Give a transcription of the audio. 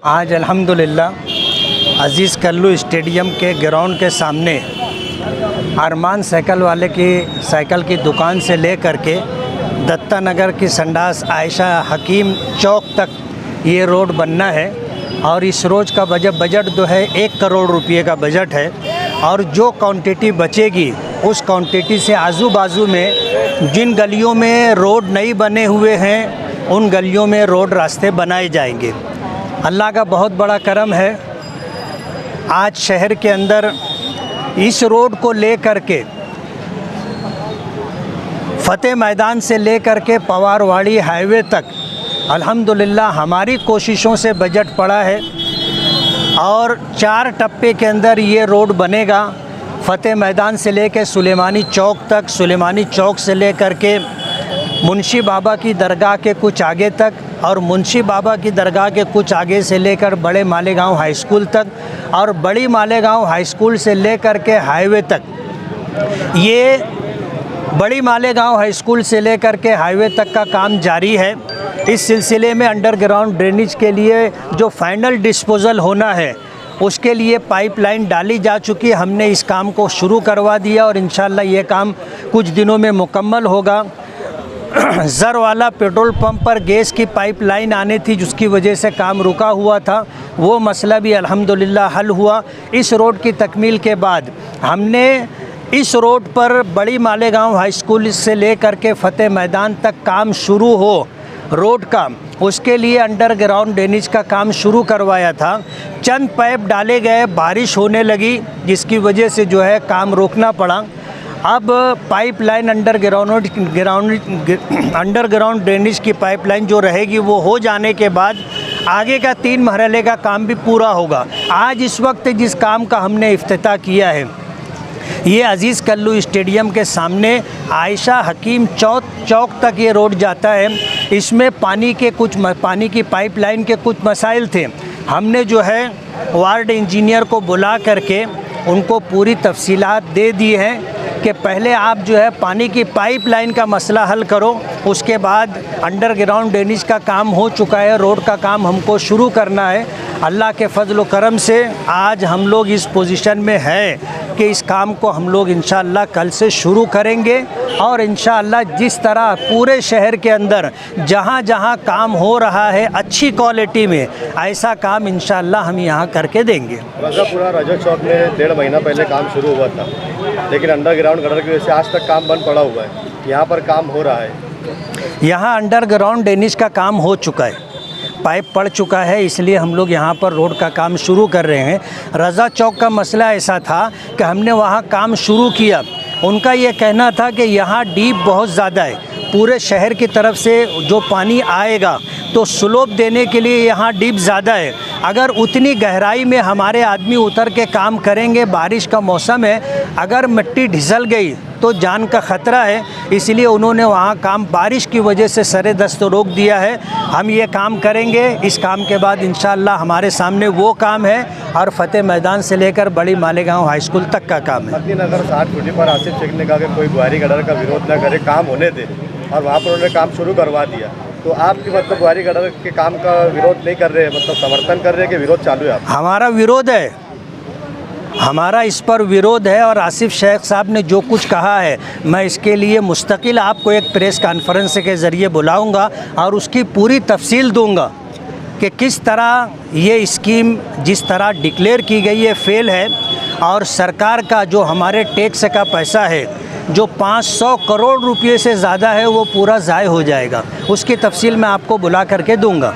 आज अल्हम्दुलिल्लाह अज़ीज़ कल्लू स्टेडियम के ग्राउंड के सामने अरमान साइकिल वाले की साइकिल की दुकान से लेकर के दत्ता नगर की संडास आयशा हकीम चौक तक ये रोड बनना है और इस रोज का बजट जो है 1 करोड़ रुपये का बजट है और जो क्वांटिटी बचेगी उस क्वांटिटी से आजू बाजू में जिन गलियों में रोड नहीं बने हुए हैं उन गलियों में रोड रास्ते बनाए जाएंगे। अल्लाह का बहुत बड़ा करम है, आज शहर के अंदर इस रोड को लेकर के फतेह मैदान से लेकर के पवारवाड़ी हाईवे तक अल्हम्दुलिल्लाह हमारी कोशिशों से बजट पड़ा है और 4 टप्पे के अंदर ये रोड बनेगा। फतेह मैदान से लेकर सुलेमानी चौक तक, सुलेमानी चौक से लेकर के मुंशी बाबा की दरगाह के कुछ आगे तक और मुंशी बाबा की दरगाह के कुछ आगे से लेकर बड़े मालेगांव हाई स्कूल तक और बड़ी मालेगांव हाई स्कूल से लेकर के हाईवे तक। ये बड़ी मालेगांव हाई स्कूल से लेकर के हाईवे तक का काम जारी है। इस सिलसिले में अंडरग्राउंड ड्रेनेज के लिए जो फाइनल डिस्पोजल होना है उसके लिए पाइपलाइन डाली जा चुकी है। हमने इस काम को शुरू करवा दिया और इंशाल्लाह ये काम कुछ दिनों में मुकम्मल होगा। ज़र वाला पेट्रोल पंप पर गैस की पाइपलाइन आने थी जिसकी वजह से काम रुका हुआ था, वो मसला भी अल्हम्दुलिल्लाह हल हुआ। इस रोड की तकमील के बाद हमने इस रोड पर बड़ी मालेगांव हाई स्कूल से लेकर के फतेह मैदान तक काम शुरू हो रोड का, उसके लिए अंडरग्राउंड ड्रेनेज का काम शुरू करवाया था। चंद पाइप डाले गए, बारिश होने लगी जिसकी वजह से जो है काम रोकना पड़ा। अब पाइपलाइन अंडरग्राउंड ड्रेनेज की पाइपलाइन जो रहेगी वो हो जाने के बाद आगे का 3 मरहले का काम भी पूरा होगा। आज इस वक्त जिस काम का हमने इफ्तिताह किया है ये अज़ीज़ कल्लू स्टेडियम के सामने आयशा हकीम चौक तक ये रोड जाता है। इसमें पानी की पाइपलाइन के कुछ मसाइल थे। हमने जो है वार्ड इंजीनियर को बुला करके उनको पूरी तफसीलात दे दी हैं कि पहले आप जो है पानी की पाइपलाइन का मसला हल करो, उसके बाद अंडरग्राउंड ड्रेनेज का काम हो चुका है, रोड का काम हमको शुरू करना है। अल्लाह के फजल व करम से आज हम लोग इस पोजीशन में है कि इस काम को हम लोग इंशाअल्लाह कल से शुरू करेंगे और इंशाअल्लाह जिस तरह पूरे शहर के अंदर जहाँ जहाँ काम हो रहा है अच्छी क्वालिटी में ऐसा काम इंशाअल्लाह हम यहाँ करके देंगे। रजा चौक में 1.5 महीना पहले काम शुरू हुआ था लेकिन अंडरग्राउंड गटर की वजह से आज तक काम बंद पड़ा हुआ है। यहाँ पर काम हो रहा है, यहाँ अंडरग्राउंड ड्रेनेज का काम हो चुका है, पाइप पड़ चुका है, इसलिए हम लोग यहाँ पर रोड का काम शुरू कर रहे हैं। रज़ा चौक का मसला ऐसा था कि हमने वहाँ काम शुरू किया, उनका ये कहना था कि यहाँ डीप बहुत ज़्यादा है, पूरे शहर की तरफ से जो पानी आएगा तो स्लोप देने के लिए यहाँ डीप ज़्यादा है। अगर उतनी गहराई में हमारे आदमी उतर के काम करेंगे, बारिश का मौसम है, अगर मिट्टी ढिसल गई तो जान का ख़तरा है, इसलिए उन्होंने वहाँ काम बारिश की वजह से सरे दस्त रोक दिया है। हम ये काम करेंगे, इस काम के बाद इंशाअल्लाह हमारे सामने वो काम है और फतेह मैदान से लेकर बड़ी मालेगांव हाई स्कूल तक का काम है। अगर 60 फुटी पर आसिफ शेख ने कहा कि कोई बुआरी गटर का विरोध न करे, काम होने दे, और वहाँ पर उन्होंने काम शुरू करवा दिया, तो आपकी मतलब बुआरी गटर के काम का विरोध नहीं कर रहे, मतलब समर्थन कर रहे हैं कि विरोध चालू है? हमारा विरोध है, हमारा इस पर विरोध है और आसिफ शेख साहब ने जो कुछ कहा है मैं इसके लिए मुस्तकिल आपको एक प्रेस कॉन्फ्रेंस के ज़रिए बुलाऊंगा और उसकी पूरी तफसील दूंगा कि किस तरह ये स्कीम जिस तरह डिक्लेयर की गई है फेल है और सरकार का जो हमारे टैक्स का पैसा है जो 500 करोड़ रुपये से ज़्यादा है वो पूरा ज़ाय हो जाएगा। उसकी तफसील मैं आपको बुला करके दूंगा।